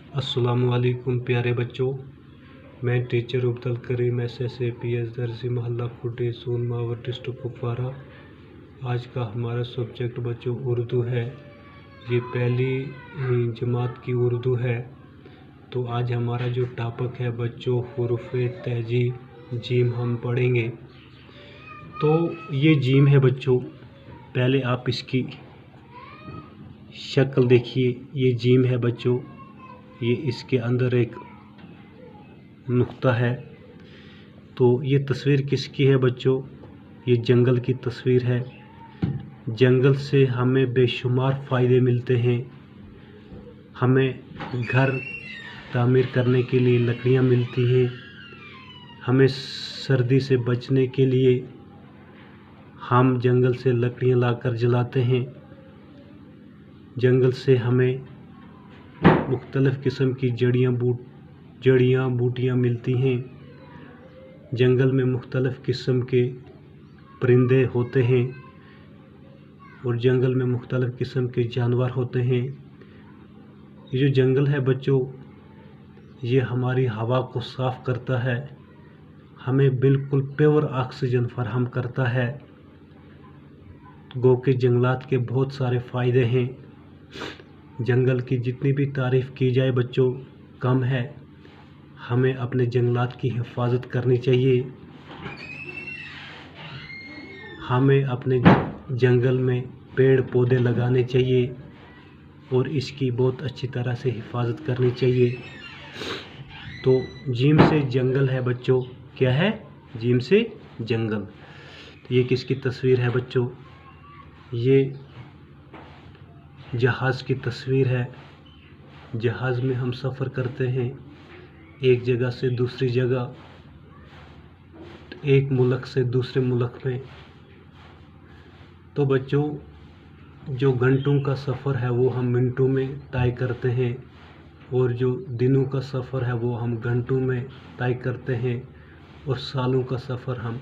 अस्सलामुअलैकुम प्यारे बच्चों, मैं टीचर अब्दुल करीम SSAPS दर्जी मोहल्ला खुटी सोनमावर डिस्ट्रिक्ट कुपवारा। आज का हमारा सब्जेक्ट बच्चों उर्दू है। ये पहली जमात की उर्दू है। तो आज हमारा जो टॉपिक है बच्चों हुरूफ़े तहजी जीम हम पढ़ेंगे। तो ये जीम है बच्चों, पहले आप इसकी शक्ल देखिए। ये जीम है बच्चों, ये इसके अंदर एक नुक्ता है। तो ये तस्वीर किसकी है बच्चों? ये जंगल की तस्वीर है। जंगल से हमें बेशुमार फ़ायदे मिलते हैं। हमें घर तामीर करने के लिए लकड़ियाँ मिलती हैं। हमें सर्दी से बचने के लिए हम जंगल से लकड़ियाँ लाकर जलाते हैं। जंगल से हमें मुख्तलिफ़ किस्म की जड़ियाँ बूटियाँ मिलती हैं। जंगल में मुख्तलिफ़ किस्म के परिंदे होते हैं और जंगल में मुख्तलिफ़ किस्म के जानवर होते हैं। ये जो जंगल है बच्चों, ये हमारी हवा को साफ़ करता है, हमें बिल्कुल प्योर ऑक्सीजन फराहम करता है। गो के जंगलात के बहुत सारे फ़ायदे हैं। जंगल की जितनी भी तारीफ़ की जाए बच्चों कम है। हमें अपने जंगलात की हिफाजत करनी चाहिए। हमें अपने जंगल में पेड़ पौधे लगाने चाहिए और इसकी बहुत अच्छी तरह से हिफाजत करनी चाहिए। तो जीम से जंगल है बच्चों, क्या है? जीम से जंगल। तो ये किसकी तस्वीर है बच्चों? ये जहाज़ की तस्वीर है। जहाज़ में हम सफ़र करते हैं एक जगह से दूसरी जगह, एक मुल्क से दूसरे मुल्क में। तो बच्चों जो घंटों का सफ़र है वो हम मिनटों में तय करते हैं और जो दिनों का सफ़र है वो हम घंटों में तय करते हैं और सालों का सफ़र हम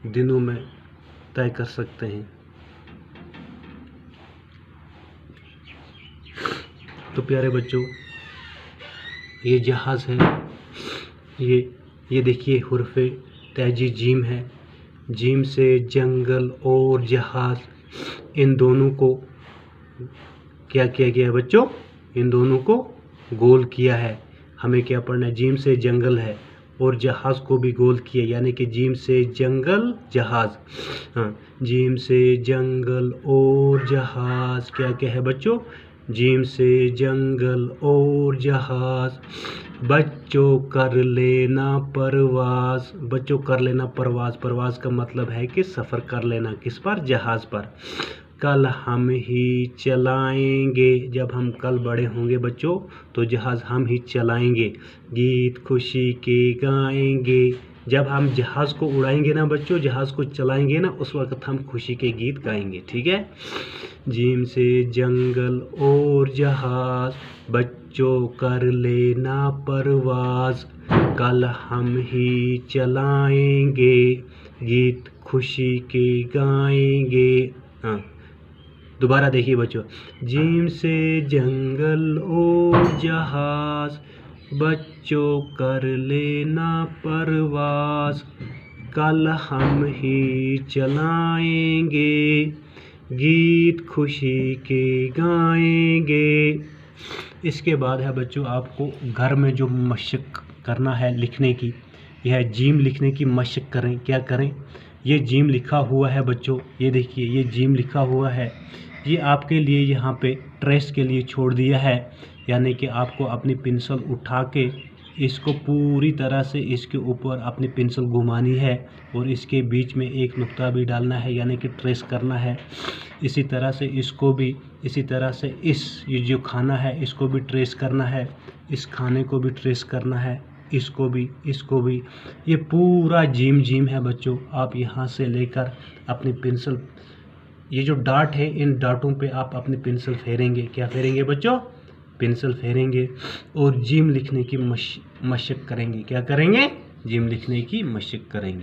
दिनों में तय कर सकते हैं। तो प्यारे बच्चों, ये जहाज़ है। ये देखिए हुरूफ़े तहजी जीम है। जीम से जंगल और जहाज़, इन दोनों को क्या किया गया है बच्चों? इन दोनों को गोल किया है। हमें क्या पढ़ना है? जीम से जंगल है और जहाज़ को भी गोल किया, यानी कि जीम से जंगल जहाज़। हाँ, जीम से जंगल और जहाज़ क्या क्या है बच्चों? जीम से जंगल और जहाज़। बच्चों कर लेना परवाज़। बच्चों कर लेना परवाज़। परवाज़ का मतलब है कि सफ़र कर लेना। किस पर? जहाज़ पर। कल हम ही चलाएंगे। जब हम कल बड़े होंगे बच्चों तो जहाज़ हम ही चलाएंगे। गीत खुशी के गाएंगे। जब हम जहाज़ को उड़ाएंगे ना बच्चों, जहाज़ को चलाएंगे ना, उस वक्त हम खुशी के गीत गाएंगे। ठीक है? जीम से जंगल और जहाज़। बच्चों कर लेना परवाज़। कल हम ही चलाएंगे। गीत खुशी के गाएंगे। हाँ, दोबारा देखिए बच्चों। जीम से जंगल और जहाज़। बच्चों कर लेना परवाज़। कल हम ही चलाएंगे। गीत खुशी के गाएंगे। इसके बाद है बच्चों आपको घर में जो मशक करना है लिखने की, यह जीम लिखने की मशक करें। क्या करें? ये जीम लिखा हुआ है बच्चों, ये देखिए ये जीम लिखा हुआ है। ये आपके लिए यहाँ पे ट्रेस के लिए छोड़ दिया है, यानी कि आपको अपनी पेंसिल उठा के इसको पूरी तरह से इसके ऊपर अपनी पेंसिल घुमानी है और इसके बीच में एक नुक्ता भी डालना है, यानी कि ट्रेस करना है। इसी तरह से इसको भी, इसी तरह से ये जो खाना है इसको भी ट्रेस करना है, इस खाने को भी ट्रेस करना है, इसको भी। ये पूरा जीम है बच्चों। आप यहाँ से लेकर अपनी पेंसिल, ये जो डाट है इन डाटों पे आप अपनी पेंसिल फेरेंगे। क्या फेरेंगे बच्चों? पेंसिल फेरेंगे और जीम लिखने की मशक करेंगे। क्या करेंगे? जीम लिखने की मशक करेंगे।